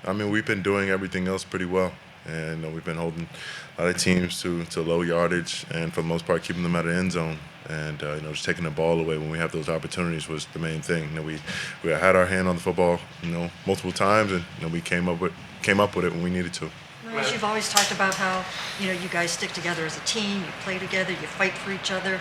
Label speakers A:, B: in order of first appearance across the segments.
A: I mean, we've been doing everything else pretty well, and we've been holding a lot of teams to low yardage, and for the most part, keeping them out of the end zone. And just taking the ball away when we have those opportunities was the main thing. We had our hand on the football, multiple times, and we came up with it when we needed to.
B: Myles, you've always talked about how you guys stick together as a team, you play together, you fight for each other.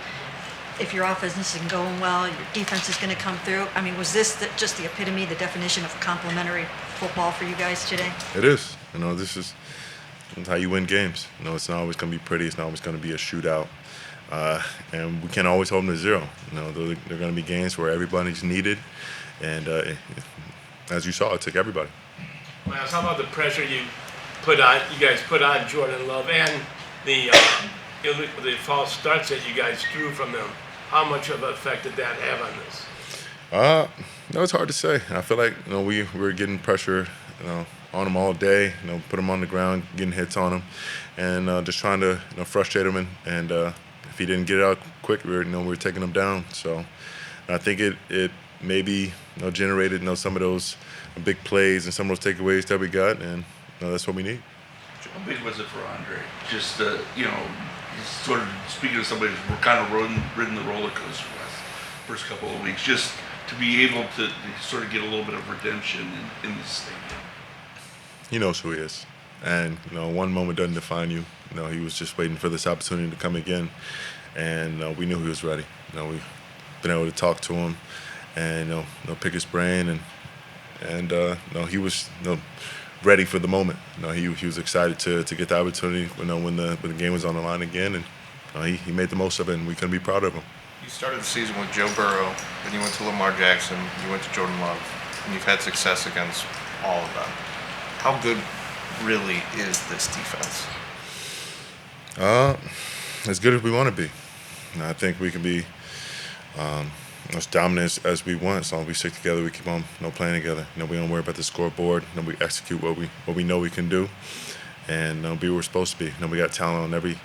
B: If your offense isn't going well, your defense is going to come through. I mean, was this just the epitome, the definition of complementary football for you guys today?
A: It is. This is how you win games. It's not always going to be pretty. It's not always going to be a shootout. And we can't always hold them to zero. There are going to be games where everybody's needed. And as you saw, it took everybody.
C: Myles, how about the pressure you guys put on Jordan Love and the false starts that you guys threw from them? How much of an effect did that have on this?
A: No, it's hard to say. I feel like we were getting pressure, on him all day. Put him on the ground, getting hits on him, and just trying to frustrate him. And if he didn't get it out quick, we were taking him down. So I think it maybe generated some of those big plays and some of those takeaways that we got, and that's what we need.
D: How big was it for Andre? Just sort of speaking to somebody who's kind of ridden the roller coaster the last first couple of weeks, just to be able to sort of get a little bit of redemption in this stadium.
A: He knows who he is, and one moment doesn't define you. He was just waiting for this opportunity to come again, and we knew he was ready. We've been able to talk to him and pick his brain, and he was ready for the moment. He was excited to get the opportunity. When the game was on the line again, and he made the most of it, and we couldn't be proud of him.
E: You started the season with Joe Burrow, then you went to Lamar Jackson, you went to Jordan Love, and you've had success against all of them. How good really is this defense?
A: As good as we want to be. I think we can be as dominant as we want. As long as we stick together, we keep on playing together. We don't worry about the scoreboard. We execute what we know we can do, and be where we're supposed to be. We got talent on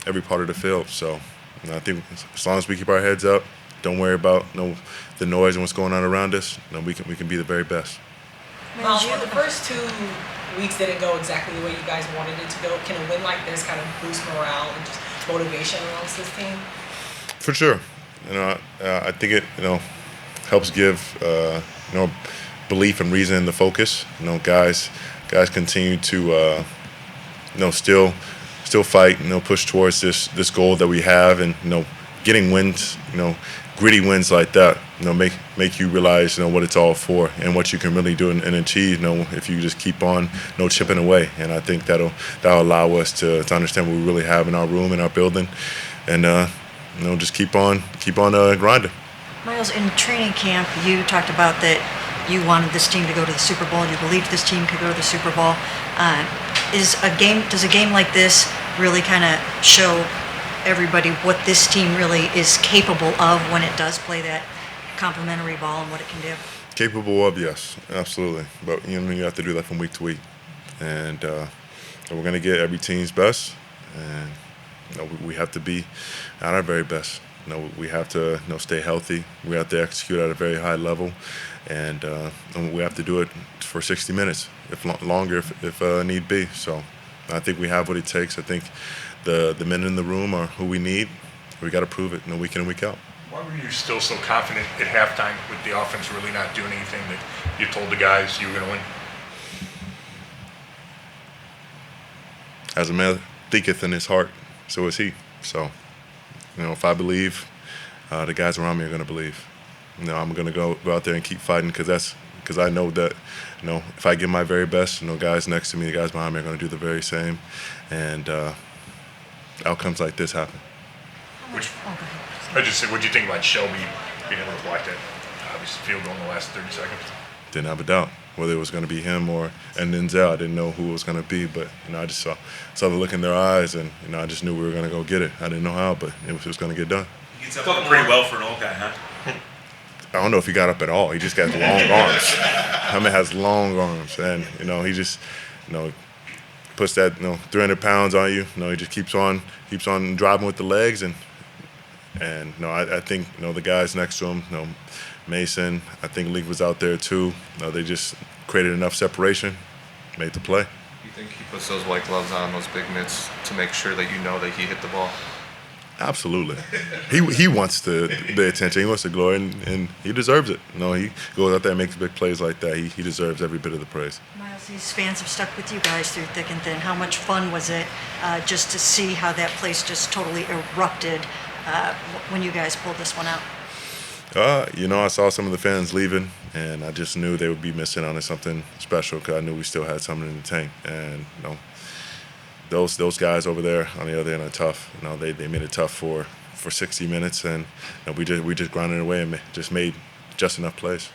A: every part of the field. So I think as long as we keep our heads up, don't worry about the noise and what's going on around us, we can be the very best.
F: Myles, the first 2 weeks didn't go exactly the way you guys wanted it to go. Can a win like this kind of boost morale and just motivation amongst this team?
A: For sure. I think it helps give belief and reason in the focus. Guys continue to still fight, push towards this goal that we have, and getting wins, gritty wins like that, make you realize what it's all for and what you can really do and achieve. If you just keep on chipping away, and I think that'll allow us to understand what we really have in our room, in our building, and just keep on grinding.
B: Myles, in training camp, you talked about that you wanted this team to go to the Super Bowl. You believed this team could go to the Super Bowl. Does a game like this really kind of show everybody what this team really is capable of when it does play that complementary ball and what it can do?
A: Capable of, yes, absolutely. But you have to do that from week to week, and we're going to get every team's best, and we have to be at our very best. We have to stay healthy. We have to execute at a very high level, and we have to do it for 60 minutes, if longer, if need be. So I think we have what it takes. I think the men in the room are who we need. We got to prove it, week in and week out.
G: Why were you still so confident at halftime with the offense really not doing anything that you told the guys you were going to win?
A: As a man thinketh in his heart, so is he. So, if I believe, the guys around me are going to believe. I'm going to go out there and keep fighting because I know that, if I give my very best, guys next to me, the guys behind me are going to do the very same, and outcomes like this happen.
G: I just said, what do you think about Shelby being able to block that obvious field goal in the last 30 seconds?
A: Didn't have a doubt whether it was going to be him or Denzel. I didn't know who it was going to be, but I just saw the look in their eyes, and I just knew we were going to go get it. I didn't know how, but it was going to get done.
H: He gets up pretty well for an old guy, huh?
A: I don't know if he got up at all. He just got long arms. Hamid has long arms, and he just puts that 300 pounds on you. He just keeps on driving with the legs, and I think the guys next to him, Mason, I think League was out there too. They just created enough separation, made the play.
E: You think he puts those white gloves on, those big mitts, to make sure that you know that he hit the ball?
A: Absolutely. He wants the attention. He wants the glory, and he deserves it. You know, he goes out there and makes big plays like that. He deserves every bit of the praise.
B: Myles, these fans have stuck with you guys through thick and thin. How much fun was it just to see how that place just totally erupted when you guys pulled this one out?
A: You know, I saw some of the fans leaving, and I just knew they would be missing out on something special because I knew we still had something in the tank. And you know, those guys over there on the other end are tough. You know, they made it tough for 60 minutes, and you know, we just grinded away and just made just enough plays.